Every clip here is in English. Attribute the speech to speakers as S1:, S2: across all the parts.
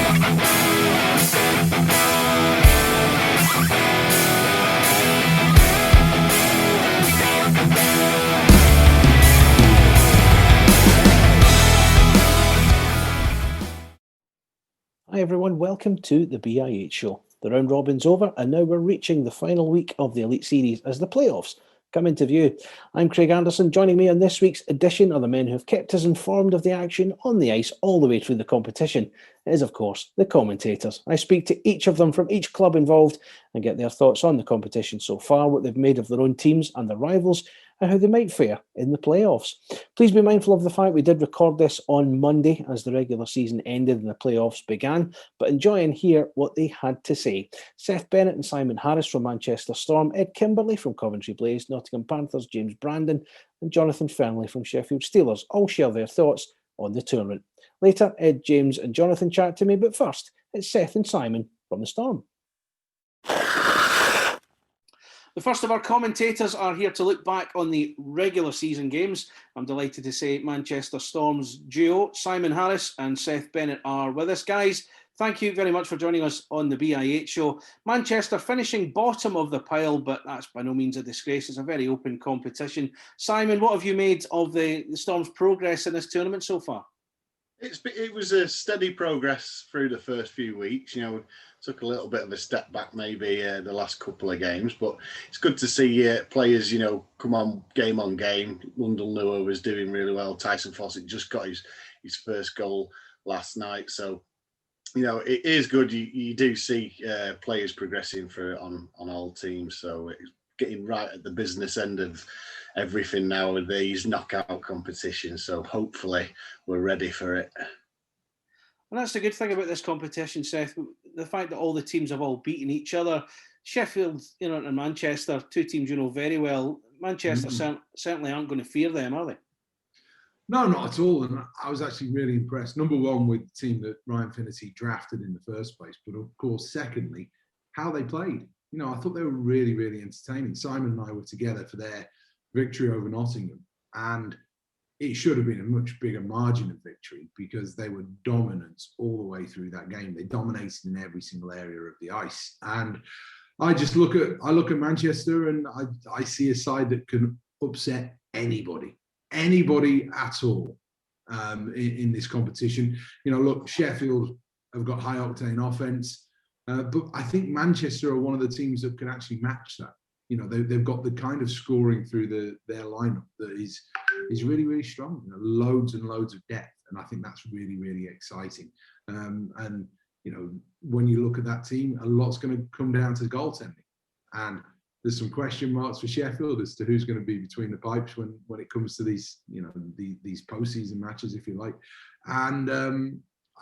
S1: Hi everyone, welcome to the BIH show. The round robin's over and now we're reaching the final week of the Elite Series as the playoffs come into view. I'm Craig Anderson. Joining me on this week's edition are the men who have kept us informed of the action on the ice all the way through the competition. It is, of course, the commentators. I speak to each of them from each club involved and get their thoughts on the competition so far, what they've made of their own teams and their rivals, and how they might fare in the playoffs. Please be mindful of the fact we did record this on Monday as the regular season ended and the playoffs began, but enjoy and hear what they had to say. Seth Bennett and Simon Harris from Manchester Storm, Ed Kimberley from Coventry Blaze, Nottingham Panthers, James Brandon, and Jonathan Fernley from Sheffield Steelers all share their thoughts on the tournament. Later, Ed, James and Jonathan chat to me, but first, it's Seth and Simon from the Storm. The first of our commentators are here to look back on the regular season games. I'm delighted to say Manchester Storm's duo, Simon Harris and Seth Bennett, are with us. Guys, thank you very much for joining us on the BIH show. Manchester finishing bottom of the pile, but that's by no means a disgrace. It's a very open competition. Simon, what have you made of the Storm's progress in this tournament so far?
S2: It was a steady progress through the first few weeks. You know, took a little bit of a step back maybe the last couple of games, but it's good to see players, you know, come on game. London Lua was doing really well. Tyson Fawcett just got his first goal last night. So, you know, it is good. You do see players progressing on all teams. So it's getting right at the business end of everything now with these knockout competitions. So hopefully we're ready for it.
S1: And that's the good thing about this competition, Seth, the fact that all the teams have all beaten each other. Sheffield, you know, and Manchester, two teams you know very well. Manchester certainly aren't going to fear them, are they?
S3: No, not at all. And I was actually really impressed. Number one, with the team that Ryan Finnerty drafted in the first place. But of course, secondly, how they played. You know, I thought they were really, really entertaining. Simon and I were together for their victory over Nottingham. And it should have been a much bigger margin of victory because they were dominant all the way through that game. They dominated in every single area of the ice. And I just look at Manchester and I see a side that can upset anybody at all in this competition. You know, look, Sheffield have got high octane offense, but I think Manchester are one of the teams that can actually match that. You know, they've got the kind of scoring through their lineup that is really, really strong. You know, loads and loads of depth, and I think that's really, really exciting. And you know, when you look at that team, a lot's going to come down to goaltending, and there's some question marks for Sheffield as to who's going to be between the pipes when it comes to these, you know, these postseason matches, if you like. And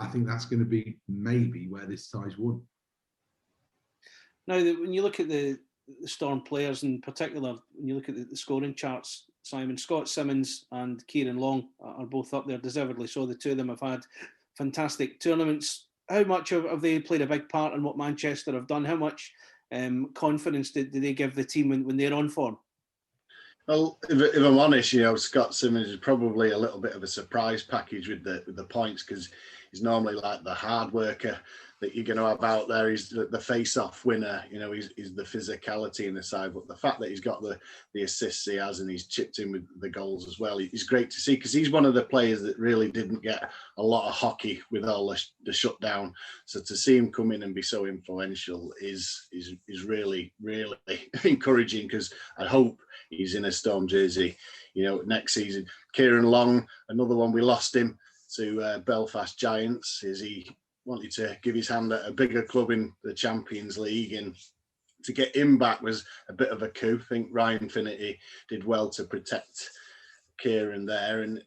S3: I think that's going to be maybe where this tie's won.
S1: Now, when you look at the Storm players in particular, when you look at the scoring charts, Simon, Scott Simmons and Kieran Long are both up there, deservedly so. The two of them have had fantastic tournaments. How much have they played a big part in what Manchester have done? How much confidence do they give the team when they're on form?
S2: Well, if I'm honest, you know, Scott Simmons is probably a little bit of a surprise package with the points because he's normally like the hard worker that you're going to have out there. He's the face-off winner, you know, he's the physicality in the side, but the fact that he's got the assists he has and he's chipped in with the goals as well, he's great to see because he's one of the players that really didn't get a lot of hockey with all the shutdown. So to see him come in and be so influential is really, really encouraging because I hope he's in a Storm jersey, you know, next season. Kieran Long, another one, we lost him to Belfast Giants as he wanted to give his hand at a bigger club in the Champions League, and to get him back was a bit of a coup. I think Ryan Finnerty did well to protect Kieran there, and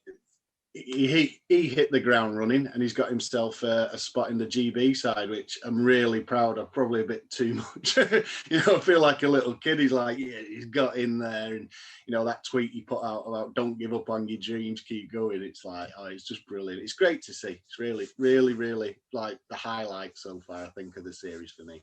S2: he hit the ground running, and he's got himself a spot in the GB side, which I'm really proud of. Probably a bit too much, you know. I feel like a little kid. He's like, yeah, he's got in there, and you know that tweet he put out about "Don't give up on your dreams, keep going." It's like, oh, it's just brilliant. It's great to see. It's really, really, really like the highlight so far, I think, of the series for me.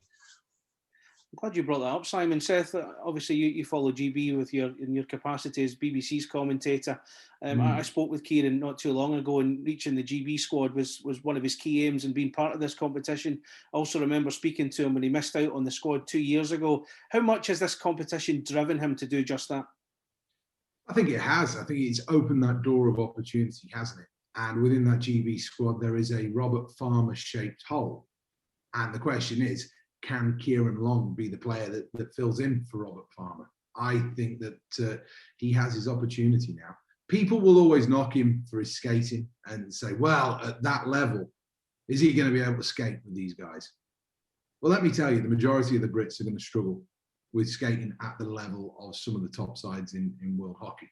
S1: I'm glad you brought that up, Simon. Seth, obviously you follow GB in your capacity as BBC's commentator. I spoke with Kieran not too long ago, and reaching the GB squad was one of his key aims and being part of this competition. I also remember speaking to him when he missed out on the squad 2 years ago. How much has this competition driven him to do just that?
S3: I think it has. I think it's opened that door of opportunity, hasn't it? And within that GB squad, there is a Robert Farmer-shaped hole. And the question is, can Kieran Long be the player that fills in for Robert Farmer? I think that he has his opportunity now. People will always knock him for his skating and say, well, at that level, is he going to be able to skate with these guys? Well, let me tell you, the majority of the Brits are going to struggle with skating at the level of some of the top sides in world hockey.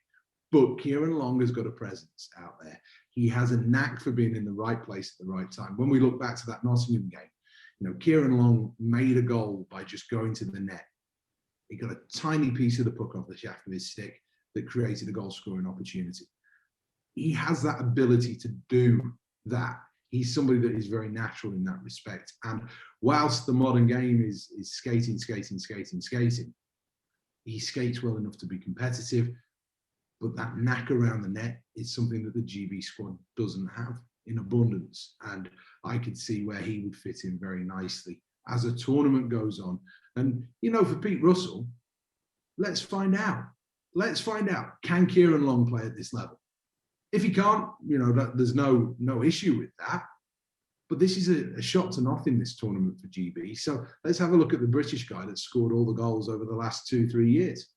S3: But Kieran Long has got a presence out there. He has a knack for being in the right place at the right time. When we look back to that Nottingham game, Kieran Long made a goal by just going to the net. He got a tiny piece of the puck off the shaft of his stick that created a goal-scoring opportunity. He has that ability to do that. He's somebody that is very natural in that respect. And whilst the modern game is skating, he skates well enough to be competitive, but that knack around the net is something that the GB squad doesn't have in abundance. And I could see where he would fit in very nicely as a tournament goes on. And, for Pete Russell, let's find out. Let's find out, can Kieran Long play at this level? If he can't, there's no issue with that. But this is a shot to nothing, this tournament for GB. So let's have a look at the British guy that scored all the goals over the last 2-3 years.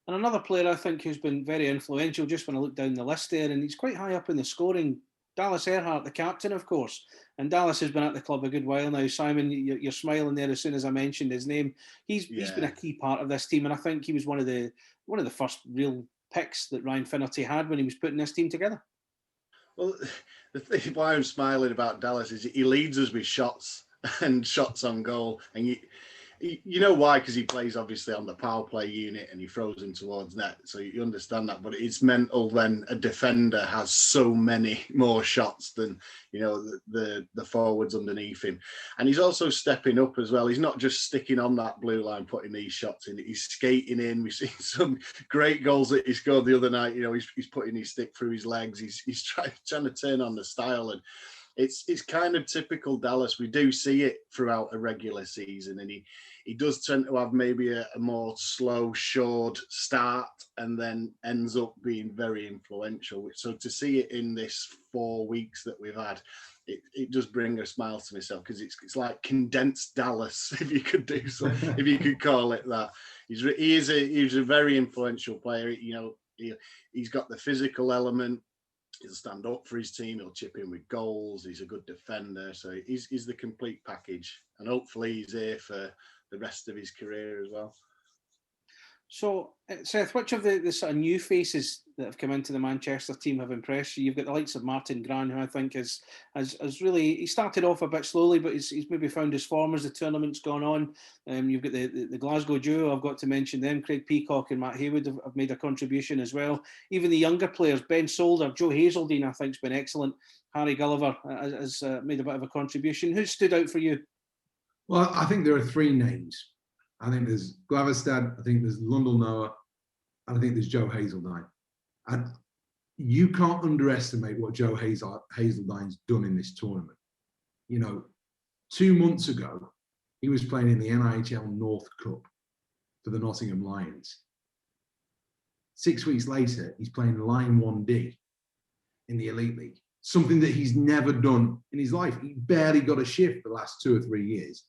S1: And another player I think who's been very influential, just when I look down the list there, and he's quite high up in the scoring, Dallas Earhart, the captain, of course. And Dallas has been at the club a good while now. Simon, you're smiling there as soon as I mentioned his name. He's been a key part of this team, and I think he was one of the first real picks that Ryan Finnerty had when he was putting this team together.
S2: Well, the thing why I'm smiling about Dallas is he leads us with shots and shots on goal, and you know why? Because he plays obviously on the power play unit and he throws them towards net, so you understand that. But it's mental when a defender has so many more shots than the forwards underneath him, and he's also stepping up as well. He's not just sticking on that blue line putting these shots in; he's skating in. We've seen some great goals that he scored the other night. He's putting his stick through his legs. He's trying to turn on the style, and it's kind of typical Dallas. We do see it throughout a regular season, and he does tend to have maybe a more slow, shored start and then ends up being very influential. So to see it in this 4 weeks that we've had, it does bring a smile to myself, because it's like condensed Dallas, if you could do so, if you could call it that. He's a very influential player. He's got the physical element. He'll stand up for his team. He'll chip in with goals. He's a good defender. So he's the complete package. And hopefully he's here for the rest of his career as well. So, Seth, which of the sort of new faces that have come into the Manchester team have impressed you? You've got the likes of Martin Gran, who I think has really, he started off a bit slowly, but he's maybe found his form as the tournament's gone on. You've got the Glasgow duo, I've got to mention them. Craig Peacock and Matt Haywood have made a contribution as well. Even the younger players, Ben Solder, Joe Hazeldine, I think has been excellent. Harry Gulliver has made a bit of a contribution. Who stood out for you?
S3: Well, I think there are three names. I think there's Glaverstad, I think there's Lundell Noah, and I think there's Joe Hazeldine. And you can't underestimate what Joe Hazeldine's done in this tournament. 2 months ago, he was playing in the NIHL North Cup for the Nottingham Lions. 6 weeks later, he's playing Line 1D in the Elite League, something that he's never done in his life. He barely got a shift the last 2 or 3 years.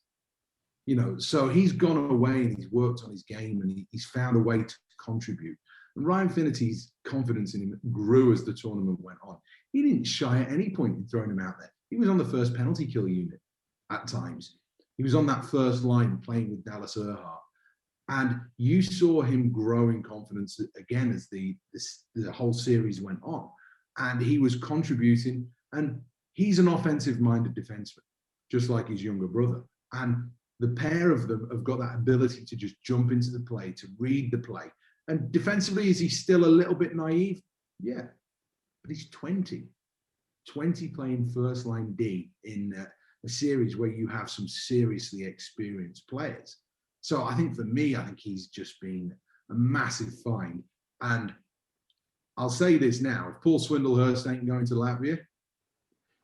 S3: So he's gone away and he's worked on his game and he's found a way to contribute. And Ryan Finnerty's confidence in him grew as the tournament went on. He didn't shy at any point in throwing him out there. He was on the first penalty kill unit at times. He was on that first line playing with Dallas Earhart. And you saw him grow in confidence again as the whole series went on. And he was contributing. And he's an offensive-minded defenseman, just like his younger brother. And the pair of them have got that ability to just jump into the play, to read the play. And defensively, is he still a little bit naive? Yeah, but he's 20 playing first line D in a series where you have some seriously experienced players. So I think for me, I think he's just been a massive find. And I'll say this now, if Paul Swindlehurst ain't going to Latvia,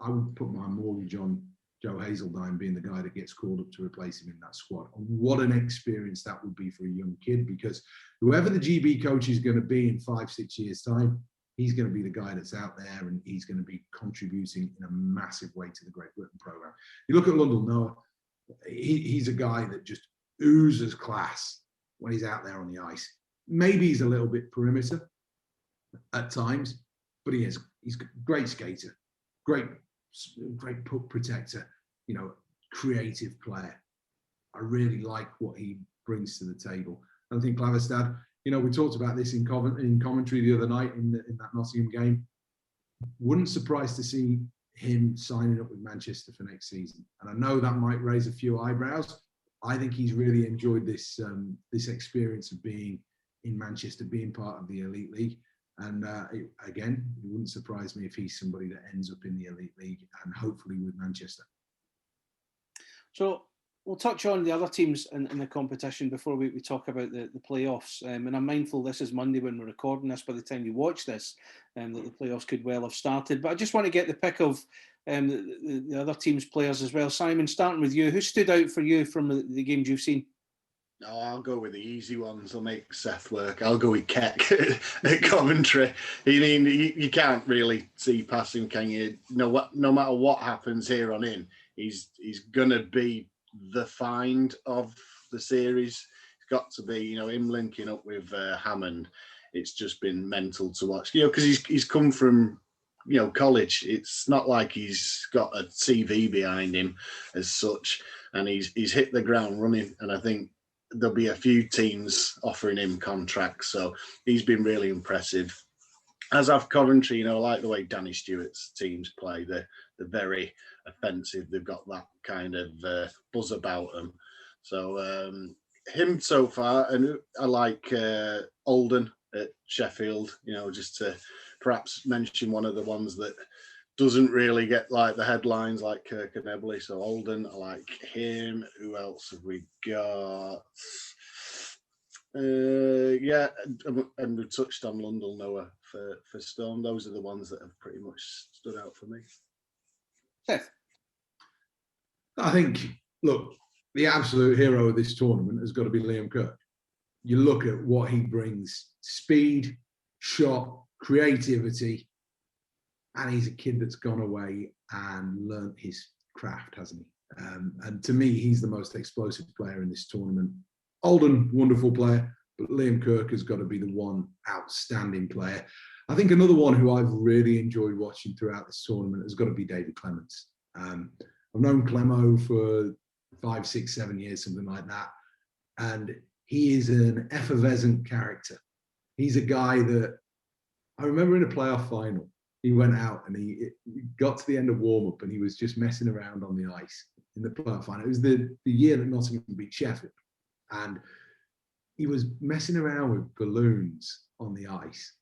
S3: I would put my mortgage on Joe Hazeldine being the guy that gets called up to replace him in that squad. And what an experience that would be for a young kid, because whoever the GB coach is going to be in 5-6 years' time, he's going to be the guy that's out there, and he's going to be contributing in a massive way to the Great Britain programme. You look at Lundell Noah, he's a guy that just oozes class when he's out there on the ice. Maybe he's a little bit perimeter at times, but he's a great skater, great puck protector, creative player. I really like what he brings to the table. I think Klavestad, we talked about this in commentary the other night in that Nottingham game. Wouldn't surprise to see him signing up with Manchester for next season. And I know that might raise a few eyebrows. I think he's really enjoyed this experience of being in Manchester, being part of the Elite League. And it wouldn't surprise me if he's somebody that ends up in the Elite League and hopefully with Manchester.
S1: So we'll touch on the other teams in the competition before we talk about the playoffs. And I'm mindful this is Monday when we're recording this. By the time you watch this, that the playoffs could well have started. But I just want to get the pick of the other teams' players as well. Simon, starting with you, who stood out for you from the games you've seen?
S2: No, I'll go with the easy ones. I'll make Seth work. I'll go with Keck at Coventry. You can't really see past him, can you? No matter what happens here on in, he's going to be the find of the series. It's got to be, him linking up with Hammond. It's just been mental to watch, because he's come from, college. It's not like he's got a CV behind him as such, and he's hit the ground running. And I think there'll be a few teams offering him contracts, so he's been really impressive. As have Coventry, I like the way Danny Stewart's teams play. They're very offensive. They've got that kind of buzz about them. So him so far, and I like Oldham at Sheffield. Just to perhaps mention one of the ones that doesn't really get like the headlines like Kirk and Ebley. So Oldham, I like him. Who else have we got? And we touched on Lundell Noah for Storm. Those are the ones that have pretty much stood out for me.
S1: Seth?
S3: I think, look, the absolute hero of this tournament has got to be Liam Kirk. You look at what he brings: speed, shot, creativity, and he's a kid that's gone away and learnt his craft, hasn't he? And to me, he's the most explosive player in this tournament. Oldham, wonderful player, but Liam Kirk has got to be the one outstanding player. I think another one who I've really enjoyed watching throughout this tournament has got to be David Clements. I've known Clemo for 5, 6, 7 years, something like that. And he is an effervescent character. He's a guy that I remember in a playoff final, he went out and he got to the end of warm-up and he was just messing around on the ice in the playoff final. It was the year that Nottingham beat Sheffield. And he was messing around with balloons on the ice.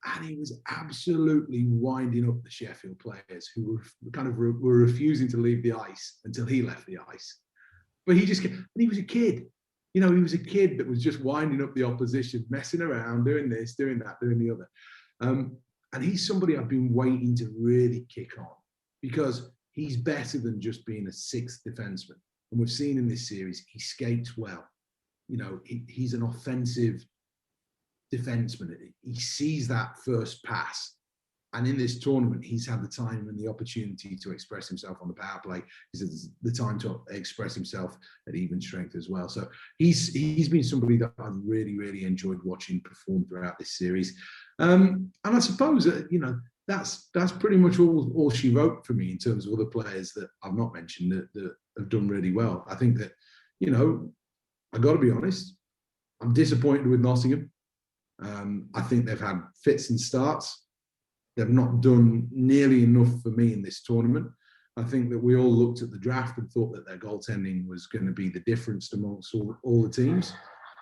S3: And he was absolutely winding up the Sheffield players who were refusing to leave the ice until he left the ice. But he was a kid. He was a kid that was just winding up the opposition, messing around, doing this, doing that, doing the other. And he's somebody I've been waiting to really kick on, because he's better than just being a sixth defenseman. And we've seen in this series, he skates well. He's an offensive defenseman. He sees that first pass. And in this tournament, he's had the time and the opportunity to express himself on the power play. He's had the time to express himself at even strength as well. So he's been somebody that I've really, really enjoyed watching perform throughout this series. And I suppose that's pretty much all she wrote for me in terms of other players that I've not mentioned that have done really well. I think that, I got to be honest, I'm disappointed with Nottingham. I think they've had fits and starts. They've not done nearly enough for me in this tournament. I think that we all looked at the draft and thought that their goaltending was going to be the difference amongst all the teams.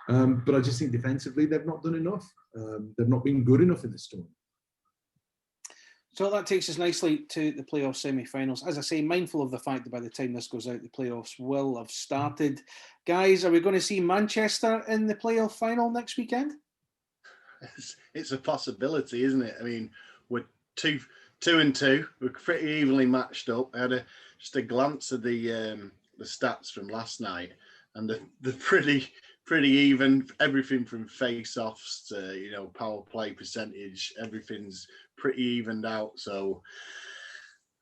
S3: But I just think defensively, they've not done enough. They've not been good enough in this tournament.
S1: So that takes us nicely to the playoff semi-finals. As I say, mindful of the fact that by the time this goes out, the playoffs will have started. Guys, are we going to see Manchester in the playoff final next weekend?
S2: It's a possibility, isn't it? I mean, we're 2-2. We're pretty evenly matched up. I had just a glance at the stats from last night, and they're pretty even. Everything from face-offs to power play percentage, everything's pretty evened out. So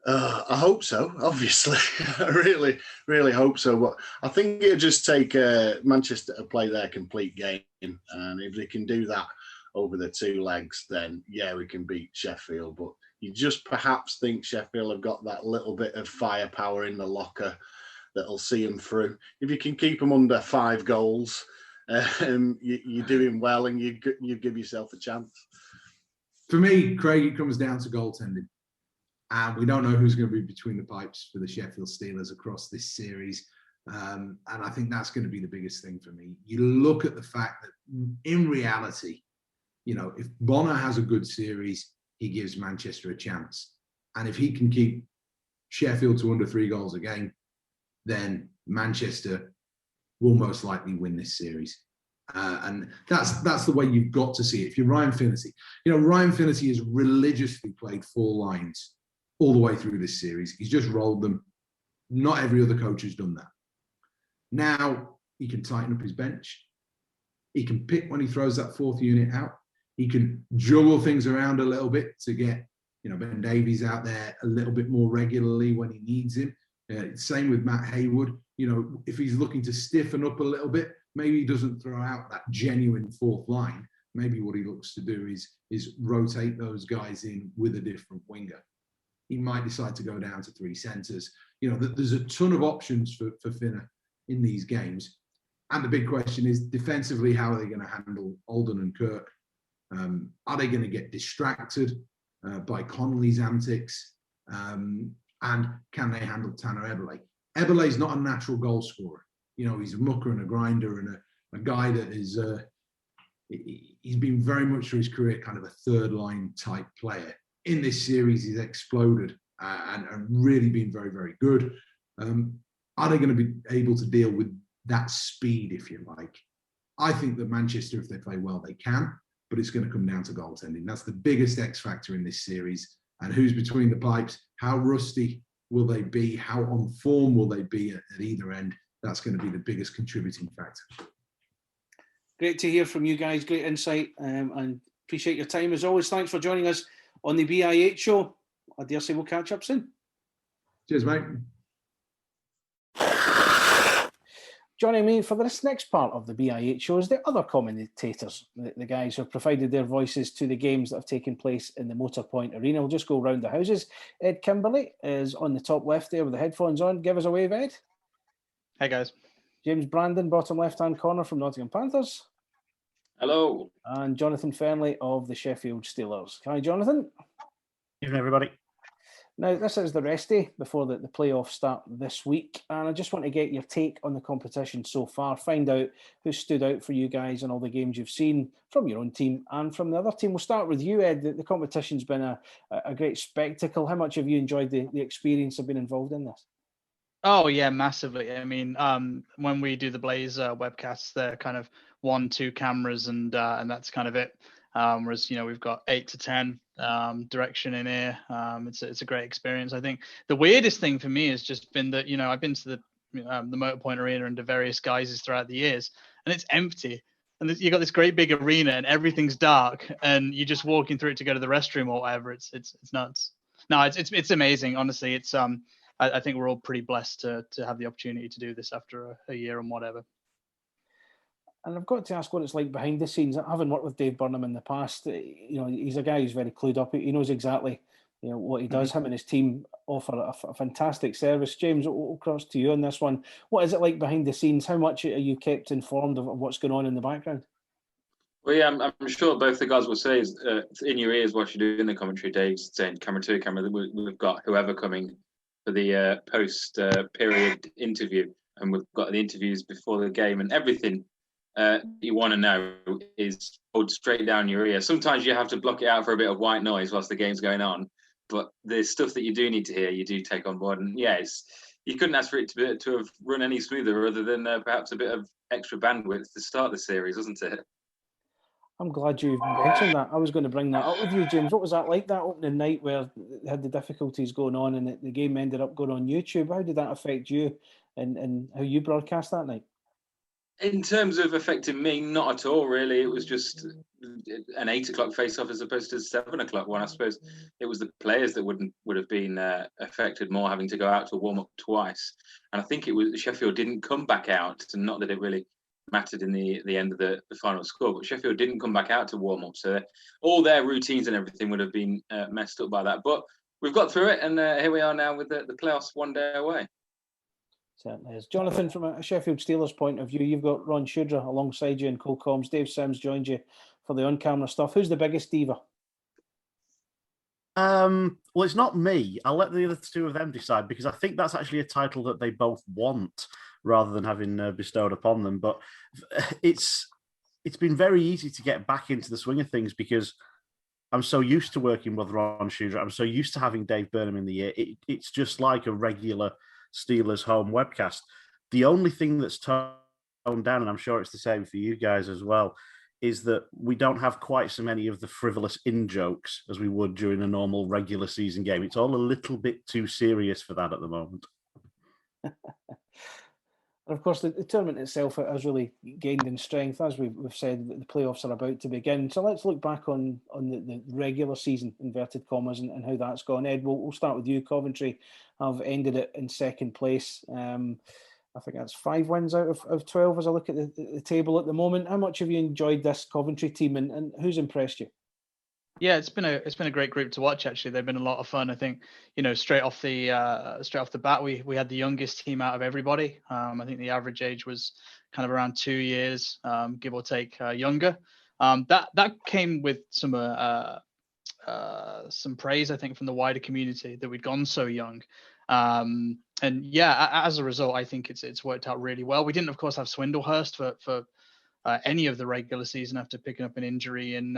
S2: I hope so. Obviously, I really hope so. But I think it'll just take Manchester to play their complete game, and if they can do that over the 2 legs, then yeah, we can beat Sheffield. But you just perhaps think Sheffield have got that little bit of firepower in the locker that'll see them through. If you can keep them under 5 goals, you're doing well, and you give yourself a chance.
S3: For me, Craig, it comes down to goaltending. And we don't know who's going to be between the pipes for the Sheffield Steelers across this series. And I think that's going to be the biggest thing for me. You look at the fact that in reality, if Bonner has a good series, he gives Manchester a chance. And if he can keep Sheffield to under 3 goals a game, then Manchester will most likely win this series. And that's the way you've got to see it. If you're Ryan Finnerty, Ryan Finnerty has religiously played 4 lines all the way through this series. He's just rolled them. Not every other coach has done that. Now he can tighten up his bench. He can pick when he throws that 4th unit out. He can juggle things around a little bit to get, Ben Davies out there a little bit more regularly when he needs him. Same with Matt Haywood. If he's looking to stiffen up a little bit, maybe he doesn't throw out that genuine 4th line. Maybe what he looks to do is rotate those guys in with a different winger. He might decide to go down to 3 centres. There's a ton of options for Finner in these games. And the big question is, defensively, how are they going to handle Alden and Kirk? Are they going to get distracted by Connolly's antics? And can they handle Tanner Eberle? Eberle's not a natural goal scorer. He's a mucker and a grinder and a guy that is, he's been very much through his career kind of a 3rd line type player. In this series, he's exploded and really been very, very good. Are they going to be able to deal with that speed, if you like? I think that Manchester, if they play well, they can, but it's going to come down to goaltending. That's the biggest X factor in this series. And who's between the pipes? How rusty will they be? How on form will they be at either end? That's going to be the biggest contributing factor.
S1: Great to hear from you guys. Great insight, and appreciate your time as always. Thanks for joining us on the BI8 show. I dare say we'll catch up soon.
S3: Cheers, mate.
S1: Joining me for this next part of the BI8 show is the other commentators, the guys who have provided their voices to the games that have taken place in the Motorpoint Arena. We'll just go round the houses. Ed Kimberley is on the top left there with the headphones on. Give us a wave, Ed.
S4: Hey, guys.
S1: James Brandon, bottom left-hand corner from Nottingham Panthers.
S5: Hello.
S1: And Jonathan Fernley of the Sheffield Steelers. Hi, Jonathan.
S6: Evening, everybody.
S1: Now, this is the rest day before the playoffs start this week, and I just want to get your take on the competition so far, find out who stood out for you guys in all the games you've seen from your own team and from the other team. We'll start with you, Ed. The competition's been a great spectacle. How much have you enjoyed the experience of being involved in this?
S4: Oh, yeah, massively. I mean, when we do the Blaze webcasts, they're kind of 1-2 cameras and that's kind of it. Whereas, we've got 8 to 10 direction in here. It's a great experience. I think the weirdest thing for me has just been that, I've been to the Motorpoint Arena and to various guises throughout the years, and it's empty. And you got this great big arena and everything's dark and you're just walking through it to go to the restroom or whatever. It's nuts. No, it's amazing. Honestly, it's I think we're all pretty blessed to have the opportunity to do this after a year and whatever.
S1: And I've got to ask what it's like behind the scenes. Having worked with Dave Burnham in the past, he's a guy who's very clued up. He knows exactly, what he does. Him and his team offer a fantastic service. James, we'll cross to you on this one. What is it like behind the scenes? How much are you kept informed of what's going on in the background?
S5: Well, yeah, I'm sure both the guys will say is in your ears what you do in the commentary days, saying camera 2, camera. We've got whoever coming for the post period interview, and we've got the interviews before the game, and everything you want to know is pulled straight down your ear. Sometimes you have to block it out for a bit of white noise whilst the game's going on, but the stuff that you do need to hear, you do take on board. And yeah, you couldn't ask for it to have run any smoother, other than perhaps a bit of extra bandwidth to start the series, wasn't it?
S1: I'm glad you mentioned that. I was going to bring that up with you, James. What was that like, that opening night where they had the difficulties going on and the game ended up going on YouTube? How did that affect you and how you broadcast that night?
S5: In terms of affecting me, not at all, really. It was just an 8 o'clock face-off as opposed to a 7 o'clock one. I suppose it was the players that would have been affected more, having to go out to warm up twice. And I think it was Sheffield didn't come back out, and not that it really mattered in the end of the final score, but Sheffield didn't come back out to warm up, so all their routines and everything would have been messed up by that. But we've got through it, and here we are now with the playoffs one day away.
S1: Certainly is. Jonathan, from a Sheffield Steelers point of view, you've got Ron Shudra alongside you in co-coms. Dave Sims joined you for the on-camera stuff. Who's the biggest diva?
S6: Well, it's not me. I'll let the other two of them decide, because I think that's actually a title that they both want rather than having bestowed upon them. But it's been very easy to get back into the swing of things, because I'm so used to working with Ron Shudra. I'm so used to having Dave Burnham in the ear. It's just like a regular Steelers home webcast. The only thing that's toned down, and I'm sure it's the same for you guys as well, is that we don't have quite so many of the frivolous in-jokes as we would during a normal regular season game. It's all a little bit too serious for that at the moment.
S1: And of course, the tournament itself has really gained in strength. As we've said, the playoffs are about to begin. So let's look back on the regular season, inverted commas, and how that's gone. Ed, we'll start with you. Coventry have ended it in second place. I think that's 5 wins out of 12 as I look at the table at the moment. How much have you enjoyed this Coventry team, and who's impressed you?
S4: Yeah, it's been a great group to watch. Actually, they've been a lot of fun. I think, straight off the bat, we had the youngest team out of everybody. I think the average age was kind of around 2 years, give or take, younger. That came with some praise, I think, from the wider community that we'd gone so young. And yeah, as a result, I think it's worked out really well. We didn't, of course, have Swindlehurst for any of the regular season after picking up an injury in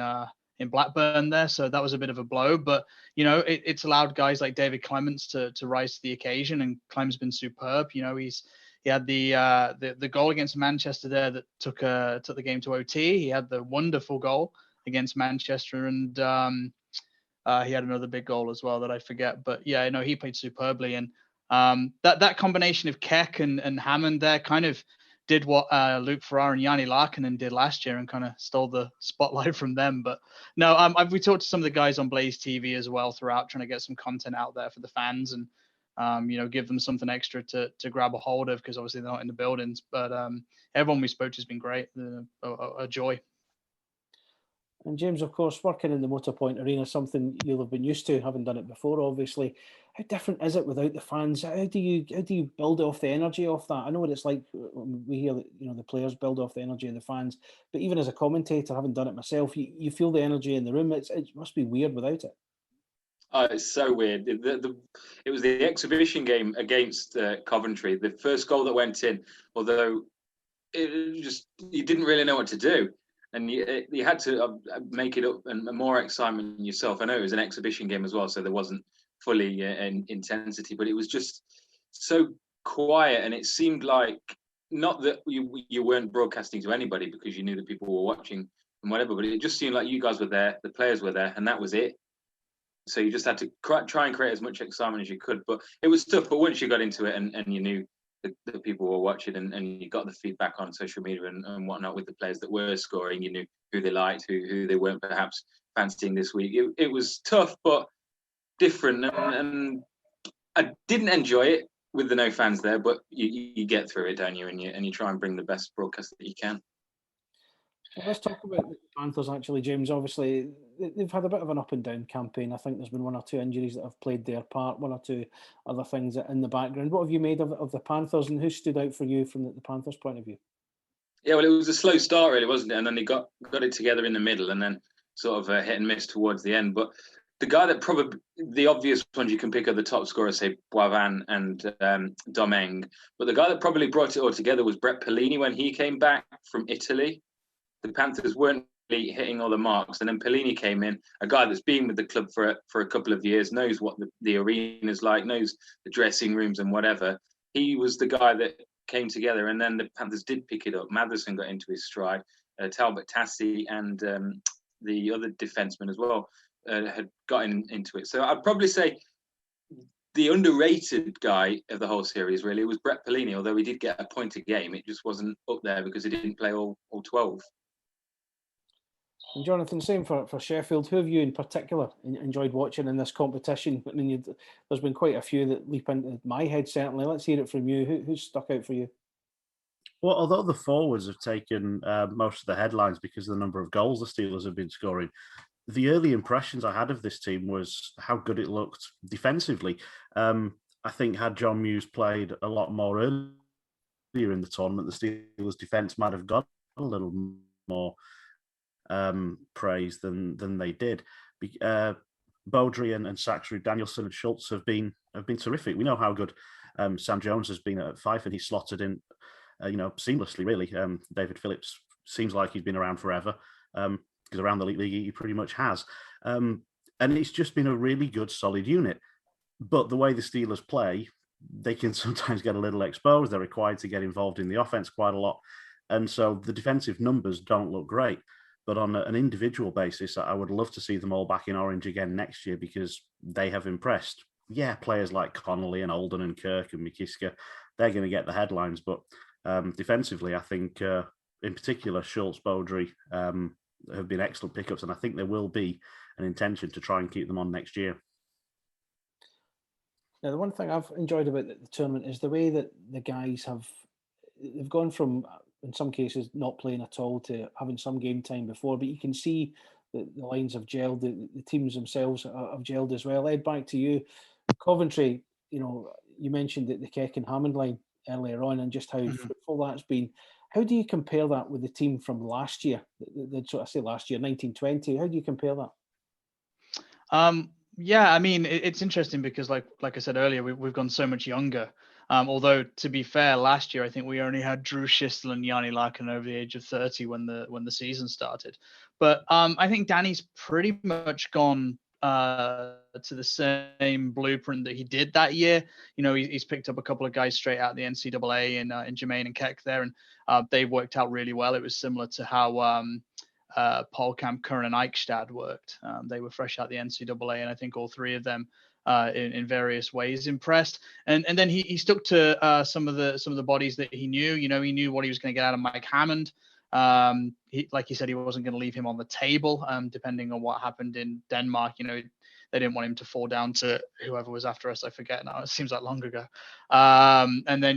S4: Blackburn there, so that was a bit of a blow. But it's allowed guys like David Clements to rise to the occasion, and Clem's been superb. He had the goal against Manchester there that took the game to OT. He had the wonderful goal against Manchester, and he had another big goal as well that I forget. But yeah, he played superbly, and that combination of Keck and Hammond there kind of did what Luke Farrar and Yanni Larkinen did last year and kind of stole the spotlight from them. But no, we talked to some of the guys on Blaze TV as well throughout, trying to get some content out there for the fans and, give them something extra to grab a hold of, because obviously they're not in the buildings. But everyone we spoke to has been great, a joy.
S1: And James, of course, working in the Motorpoint Arena, something you'll have been used to, having done it before, obviously. How different is it without the fans? How do you build off the energy off that? I know what it's like when we hear that the players build off the energy of the fans, but even as a commentator, having done it myself, you feel the energy in the room. It must be weird without it.
S5: Oh, it's so weird. It was the exhibition game against Coventry. The first goal that went in, although you didn't really know what to do. And you had to make it up and more excitement yourself. I know it was an exhibition game as well, so there wasn't fully in intensity, but it was just so quiet. And it seemed like, not that you weren't broadcasting to anybody because you knew that people were watching and whatever, but it just seemed like you guys were there, the players were there, and that was it. So you just had to try and create as much excitement as you could. But it was tough. But once you got into it and you knew the people were watching and you got the feedback on social media and whatnot with the players that were scoring, you knew who they liked, who they weren't perhaps fancying this week. It was tough, but different. And I didn't enjoy it with the no fans there, but you get through it, don't you? And you try and bring the best broadcast that you can.
S1: Well, let's talk about the Panthers, actually, James. Obviously, they've had a bit of an up and down campaign. I think there's been 1 or 2 injuries that have played their part, 1 or 2 other things in the background. What have you made of the Panthers, and who stood out for you from the Panthers' point of view?
S5: Yeah, well, it was a slow start, really, wasn't it? And then they got it together in the middle, and then sort of hit and miss towards the end. But the guy that probably, the obvious ones you can pick are the top scorers, say Boivin and Domingue. But the guy that probably brought it all together was Brett Pellini when he came back from Italy. The Panthers weren't hitting all the marks. And then Pellini came in, a guy that's been with the club for a couple of years, knows what the arena's like, knows the dressing rooms and whatever. He was the guy that came together, and then the Panthers did pick it up. Matheson got into his stride. Talbot Tassi and the other defenseman as well had gotten into it. So I'd probably say the underrated guy of the whole series really was Brett Pellini, although he did get a point a game. It just wasn't up there because he didn't play all 12.
S1: And Jonathan, same for Sheffield. Who have you in particular enjoyed watching in this competition? I mean, there's been quite a few that leap into my head, certainly. Let's hear it from you. Who's stuck out for you?
S6: Well, although the forwards have taken most of the headlines because of the number of goals the Steelers have been scoring, the early impressions I had of this team was how good it looked defensively. I think had John Muse played a lot more earlier in the tournament, the Steelers' defense might have got a little more praise than they did. Beaudry and Saxrud, Danielson and Schultz have been terrific. We know how good Sam Jones has been at Fife, and he's slotted in seamlessly, really. David Phillips seems like he's been around forever, because around the league he pretty much has. And it's just been a really good, solid unit. But the way the Steelers play, they can sometimes get a little exposed. They're required to get involved in the offense quite a lot. And so the defensive numbers don't look great. But on an individual basis, I would love to see them all back in orange again next year because they have impressed. Yeah, players like Connolly and Olden and Kirk and McKiska, they're going to get the headlines. But defensively, I think in particular, Schultz, Beaudry have been excellent pickups. And I think there will be an intention to try and keep them on next year.
S1: Now, the one thing I've enjoyed about the tournament is the way that the guys they've gone from, in some cases, not playing at all to having some game time before, but you can see the lines have gelled, the teams themselves have gelled as well. Ed, back to you. Coventry, you mentioned the Keck and Hammond line earlier on and just how fruitful that's been. How do you compare that with the team from last year? I say last year, 1920. How do you compare that?
S4: Yeah, I mean, it's interesting because like I said earlier, we've gone so much younger. Although, to be fair, last year I think we only had Drew Schistel and Yanni Larkin over the age of 30 when the season started. But I think Danny's pretty much gone to the same blueprint that he did that year. He's picked up a couple of guys straight out of the NCAA in Jermaine and Keck there, and they've worked out really well. It was similar to how Polkamp, Curran, and Eichstad worked. They were fresh out the NCAA, and I think all three of them in various ways impressed. And then he stuck to some of the bodies that he knew. He knew what he was going to get out of Mike Hammond. Like he said, he wasn't going to leave him on the table. Depending on what happened in Denmark, they didn't want him to fall down to whoever was after us. I forget now. It seems like long ago. And then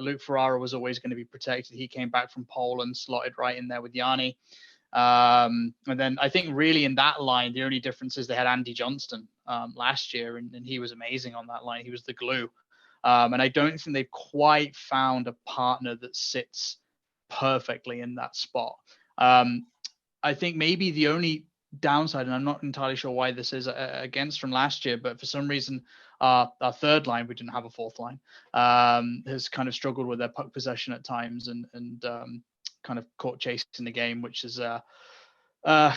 S4: Luke Ferrara was always going to be protected. He came back from Poland, slotted right in there with Yanni. And then I think really in that line, the only difference is they had Andy Johnston last year, and he was amazing on that line. He was the glue. And I don't think they've quite found a partner that sits perfectly in that spot. I think maybe the only downside, and I'm not entirely sure why this is against from last year, but for some reason, our third line, we didn't have a fourth line, has kind of struggled with their puck possession at times and kind of caught chasing the game, which has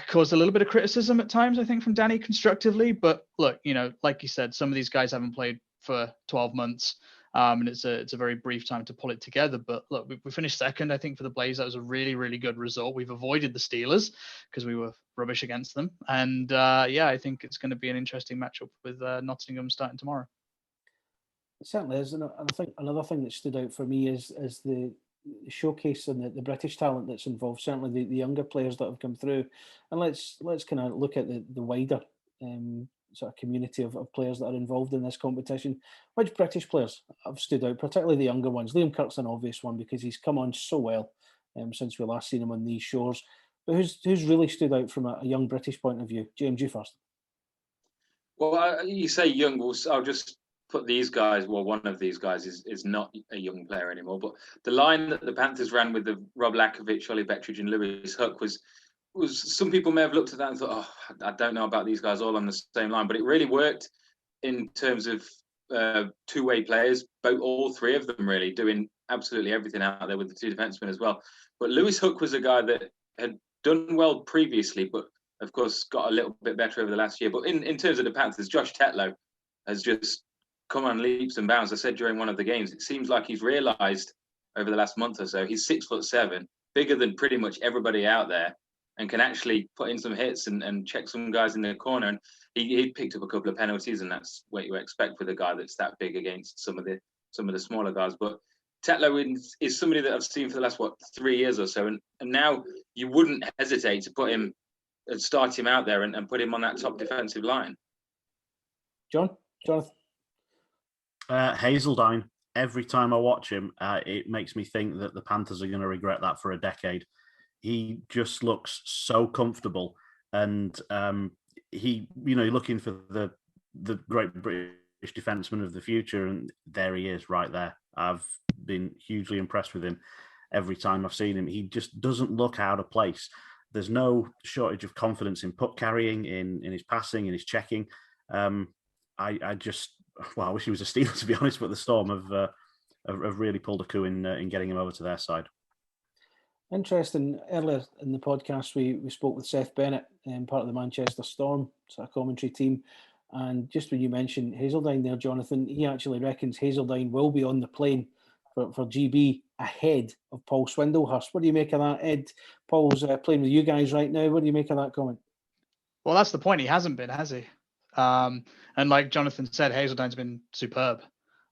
S4: caused a little bit of criticism at times, I think, from Danny constructively. But look, like you said, some of these guys haven't played for 12 months, and it's a very brief time to pull it together. But look, we finished second, I think, for the Blaze. That was a really, really good result. We've avoided the Steelers because we were rubbish against them. And I think it's going to be an interesting matchup with Nottingham starting tomorrow.
S1: It certainly is. And I think another thing that stood out for me is the showcase and the British talent that's involved, certainly the younger players that have come through. And let's kind of look at the wider sort of community of players that are involved in this competition. Which British players have stood out, particularly the younger ones? Liam Kirk's an obvious one because he's come on so well since we last seen him on these shores. But who's really stood out from a young British point of view? James, you first.
S5: Well, you say young. I'll just put these guys. Well, one of these guys is not a young player anymore. But the line that the Panthers ran with the Rob Lakovic, Ollie Bettridge, and Lewis Hook was some people may have looked at that and thought, oh, I don't know about these guys all on the same line. But it really worked in terms of two-way players. All three of them really doing absolutely everything out there with the two defensemen as well. But Lewis Hook was a guy that had done well previously, but of course got a little bit better over the last year. But in terms of the Panthers, Josh Tetlow has just come on leaps and bounds. I said during one of the games, it seems like he's realised over the last month or so, he's 6'7", bigger than pretty much everybody out there, and can actually put in some hits and check some guys in the corner. And he picked up a couple of penalties, and that's what you expect with a guy that's that big against some of the smaller guys. But Tetlow is somebody that I've seen for the last 3 years or so, and now you wouldn't hesitate to put him and start him out there and put him on that top defensive line.
S1: Jonathan?
S6: Hazeldine. Every time I watch him, it makes me think that the Panthers are going to regret that for a decade. He just looks so comfortable, and you're looking for the great British defenseman of the future, and there he is, right there. I've been hugely impressed with him every time I've seen him. He just doesn't look out of place. There's no shortage of confidence in puck carrying, in his passing, in his checking. I wish he was a Steeler, to be honest, but the Storm have really pulled a coup in getting him over to their side.
S1: Interesting. Earlier in the podcast, we spoke with Seth Bennett, part of the Manchester Storm, sort of commentary team. And just when you mentioned Hazeldine there, Jonathan, he actually reckons Hazeldine will be on the plane for GB ahead of Paul Swindlehurst. What do you make of that, Ed? Paul's playing with you guys right now. What do you make of that comment?
S4: Well, that's the point. He hasn't been, has he? And like Jonathan said, Hazeldine's been superb.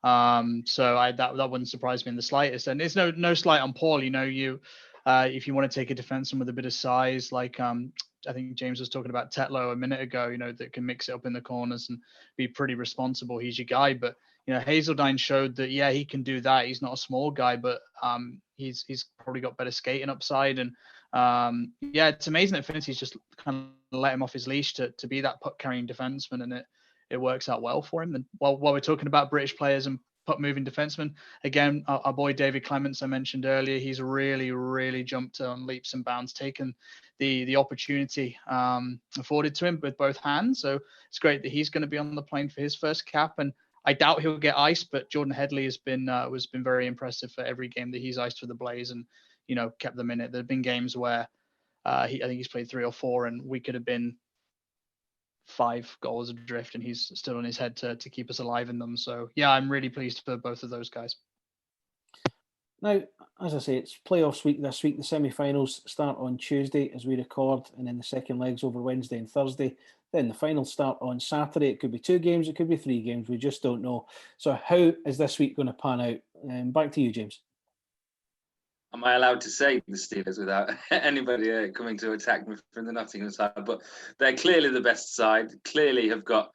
S4: So that wouldn't surprise me in the slightest. And it's no slight on Paul. If you want to take a defenseman with a bit of size, like I think James was talking about Tetlow a minute ago, that can mix it up in the corners and be pretty responsible. He's your guy. But Hazeldine showed that he can do that. He's not a small guy, but he's probably got better skating upside. And it's amazing that Affinity's just kind of let him off his leash to be that puck carrying defenseman, and it works out well for him. And while we're talking about British players and puck moving defensemen, again, our boy David Clements I mentioned earlier, he's really, really jumped on leaps and bounds, taken the opportunity afforded to him with both hands. So it's great that he's going to be on the plane for his first cap, and I doubt he'll get iced, but Jordan Headley has been very impressive for every game that he's iced for the Blaze, and kept them in it. There have been games where I think he's played 3 or 4, and we could have been 5 goals adrift, and he's still on his head to keep us alive in them. So yeah, I'm really pleased for both of those guys.
S1: Now, as I say, it's playoffs week this week. The semi-finals start on Tuesday as we record, and then the second leg's over Wednesday and Thursday. Then the finals start on Saturday. It could be 2 games, it could be 3 games. We just don't know. So how is this week going to pan out? Back to you, James.
S5: Am I allowed to say the Steelers without anybody coming to attack me from the Nottingham side? But they're clearly the best side, clearly have got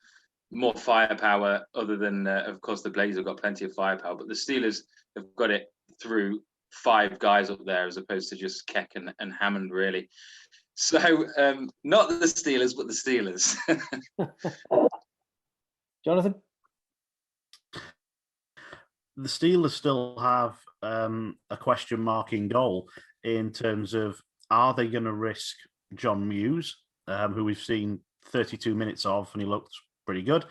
S5: more firepower, other than, of course, the Blazers have got plenty of firepower. But the Steelers have got it through 5 guys up there as opposed to just Keck and Hammond, really. So not the Steelers, but the Steelers.
S1: Jonathan?
S6: The Steelers still have a question mark in goal in terms of, are they going to risk John Muse, who we've seen 32 minutes of, and he looked pretty good,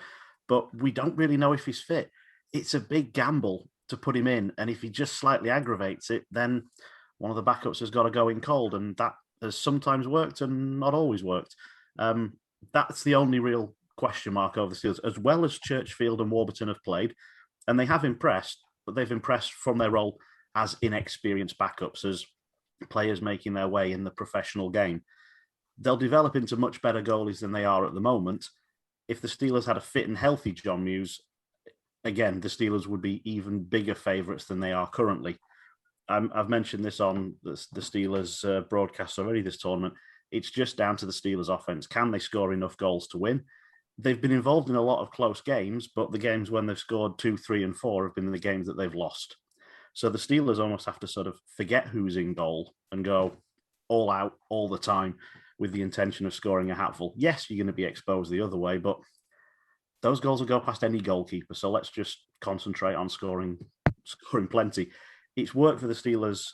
S6: but we don't really know if he's fit. It's a big gamble to put him in, and if he just slightly aggravates it, then one of the backups has got to go in cold, and that has sometimes worked and not always worked. That's the only real question mark over the Steelers, as well as Churchfield and Warburton have played, and they have impressed, but they've impressed from their role as inexperienced backups, as players making their way in the professional game. They'll develop into much better goalies than they are at the moment. If the Steelers had a fit and healthy John Muse, again, the Steelers would be even bigger favourites than they are currently. I've mentioned this on the Steelers broadcast already this tournament. It's just down to the Steelers offense. Can they score enough goals to win? They've been involved in a lot of close games, but the games when they've scored 2, 3, and 4 have been the games that they've lost. So the Steelers almost have to sort of forget who's in goal and go all out all the time with the intention of scoring a hatful. Yes, you're going to be exposed the other way, but those goals will go past any goalkeeper. So let's just concentrate on scoring plenty. It's worked for the Steelers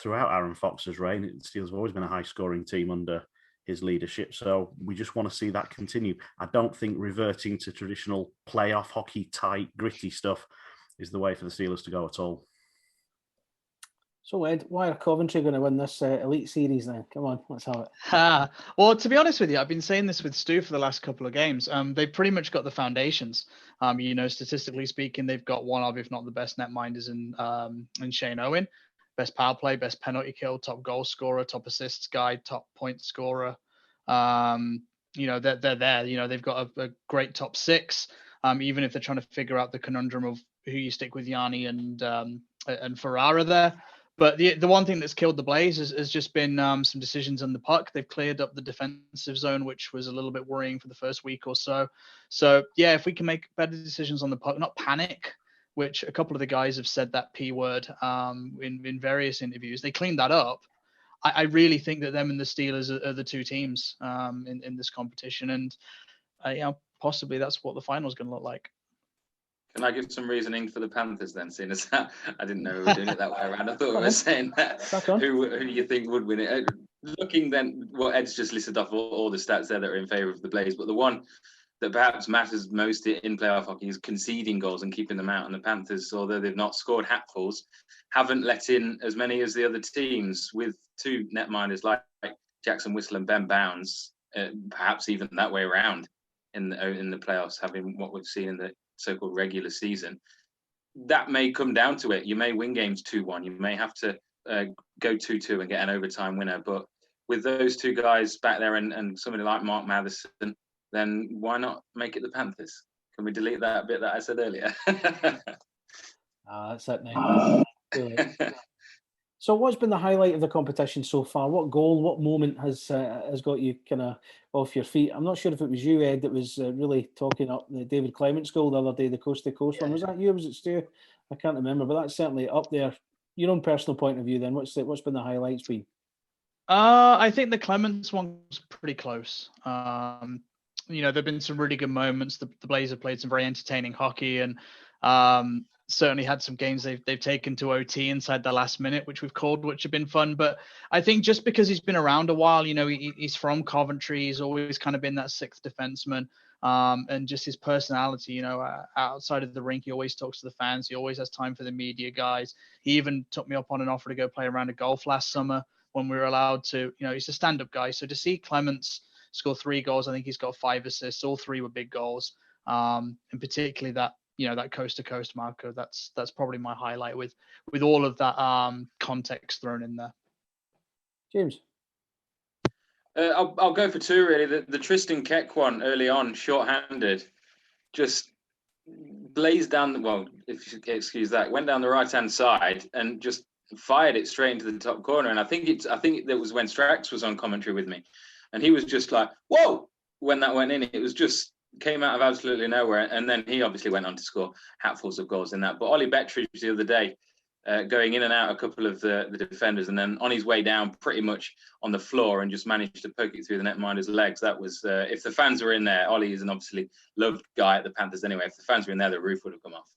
S6: throughout Aaron Fox's reign. The Steelers have always been a high-scoring team under his leadership. So we just want to see that continue. I don't think reverting to traditional playoff hockey, tight, gritty stuff is the way for the Steelers to go at all.
S1: So, Ed, why are Coventry going to win this Elite Series then? Come on, let's have it.
S4: Well, to be honest with you, I've been saying this with Stu for the last couple of games. They've pretty much got the foundations. Statistically speaking, they've got one of, if not the best netminders in Shane Owen. Best power play, best penalty kill, top goal scorer, top assists guy, top point scorer. They're there. They've got a great top six. Even if they're trying to figure out the conundrum of who you stick with Yanni and Ferrara there. But the one thing that's killed the Blaze has just been some decisions on the puck. They've cleared up the defensive zone, which was a little bit worrying for the first week or so. So, yeah, if we can make better decisions on the puck, not panic, which a couple of the guys have said that P word in various interviews. They cleaned that up. I really think that them and the Steelers are the two teams in this competition. And, possibly that's what the final is going to look like.
S5: Can I give some reasoning for the Panthers then, seeing as that I didn't know we were doing it that way around. I thought we were saying that who you think would win it. Looking then, well, Ed's just listed off all the stats there that are in favour of the Blaze, but the one that perhaps matters most in playoff hockey is conceding goals and keeping them out. And the Panthers, although they've not scored hatfuls, haven't let in as many as the other teams, with two netminders like Jackson Whistle and Ben Bounds, perhaps even that way around in the playoffs, having what we've seen in the so-called regular season. That may come down to it. You may win games 2-1. You may have to go 2-2 and get an overtime winner. But with those two guys back there and somebody like Mark Matheson, then why not make it the Panthers? Can we delete that bit that I said earlier?
S1: That's it now. So what's been the highlight of the competition so far? What goal, what moment has got you kind of off your feet? I'm not sure if it was you, Ed, that was really talking up the David Clement's goal the other day, the coast-to-coast one. Was that you or was it Stu? I can't remember, but that's certainly up there. Your own personal point of view then, what's been the highlights been?
S4: I think the Clements one was pretty close. There've been some really good moments. The Blaze have played some very entertaining hockey and certainly had some games they've taken to OT inside the last minute, which we've called, which have been fun. But I think just because he's been around a while, he's from Coventry, he's always kind of been that sixth defenseman. And just his personality, outside of the rink, he always talks to the fans. He always has time for the media guys. He even took me up on an offer to go play around a golf last summer when we were allowed to. He's a stand-up guy. So to see Clements score 3 goals, I think he's got 5 assists. All 3 were big goals. And particularly that coast-to-coast marker, that's probably my highlight with all of that context thrown in there.
S1: James?
S5: I'll go for 2, really. The Tristan Keck one early on, short-handed, just blazed down, if you excuse that, went down the right-hand side and just fired it straight into the top corner. And I think that was when Strax was on commentary with me. And he was just like, whoa, when that went in. It was just came out of absolutely nowhere. And then he obviously went on to score hatfuls of goals in that. But Ollie Bettridge the other day, going in and out a couple of the defenders, and then on his way down pretty much on the floor and just managed to poke it through the netminder's legs. That was, if the fans were in there, Ollie is an obviously loved guy at the Panthers anyway. If the fans were in there, the roof would have come off.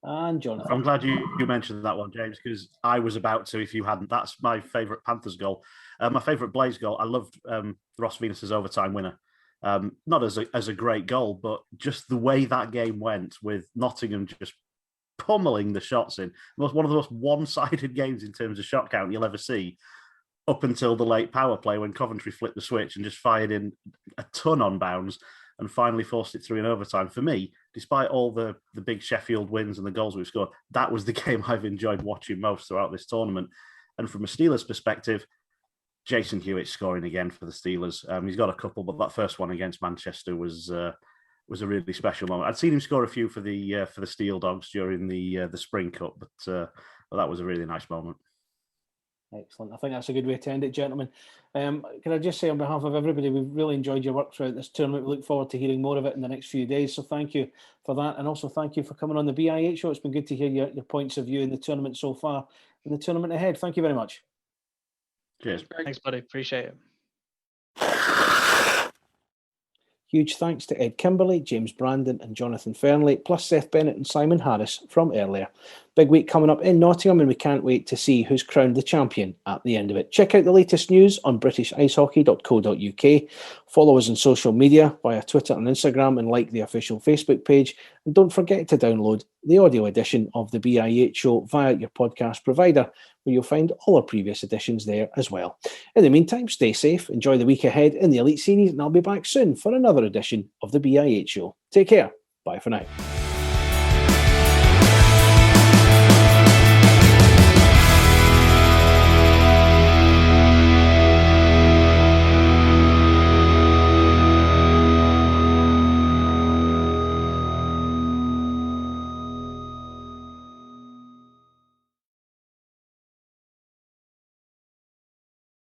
S1: And Jonathan.
S6: I'm glad you mentioned that one, James, because I was about to, if you hadn't. That's my favourite Panthers goal. My favourite Blaze goal, I loved Ross Venus's overtime winner. Not as a great goal, but just the way that game went with Nottingham just pummeling the shots in. One of the most one-sided games in terms of shot count you'll ever see, up until the late power play when Coventry flipped the switch and just fired in a ton on bounds and finally forced it through in overtime. For me, despite all the big Sheffield wins and the goals we've scored, that was the game I've enjoyed watching most throughout this tournament. And from a Steelers perspective, Jason Hewitt scoring again for the Steelers. He's got a couple, but that first one against Manchester was a really special moment. I'd seen him score a few for the Steel Dogs during the Spring Cup, but that was a really nice moment.
S1: Excellent. I think that's a good way to end it, gentlemen. Can I just say on behalf of everybody, we've really enjoyed your work throughout this tournament. We look forward to hearing more of it in the next few days. So thank you for that. And also thank you for coming on the BIH show. It's been good to hear your points of view in the tournament so far and the tournament ahead. Thank you very much.
S6: Cheers.
S4: Thanks, buddy. Appreciate it.
S1: Huge thanks to Ed Kimberley, James Brandon and Jonathan Fernley, plus Seth Bennett and Simon Harris from earlier. Big week coming up in Nottingham, and we can't wait to see who's crowned the champion at the end of it. Check out the latest news on britishicehockey.co.uk. Follow us on social media via Twitter and Instagram, and like the official Facebook page. And don't forget to download the audio edition of the BI8 show via your podcast provider, where you'll find all our previous editions there as well. In the meantime, stay safe, enjoy the week ahead in the Elite Series, and I'll be back soon for another edition of the BI8 show. Take care. Bye for now.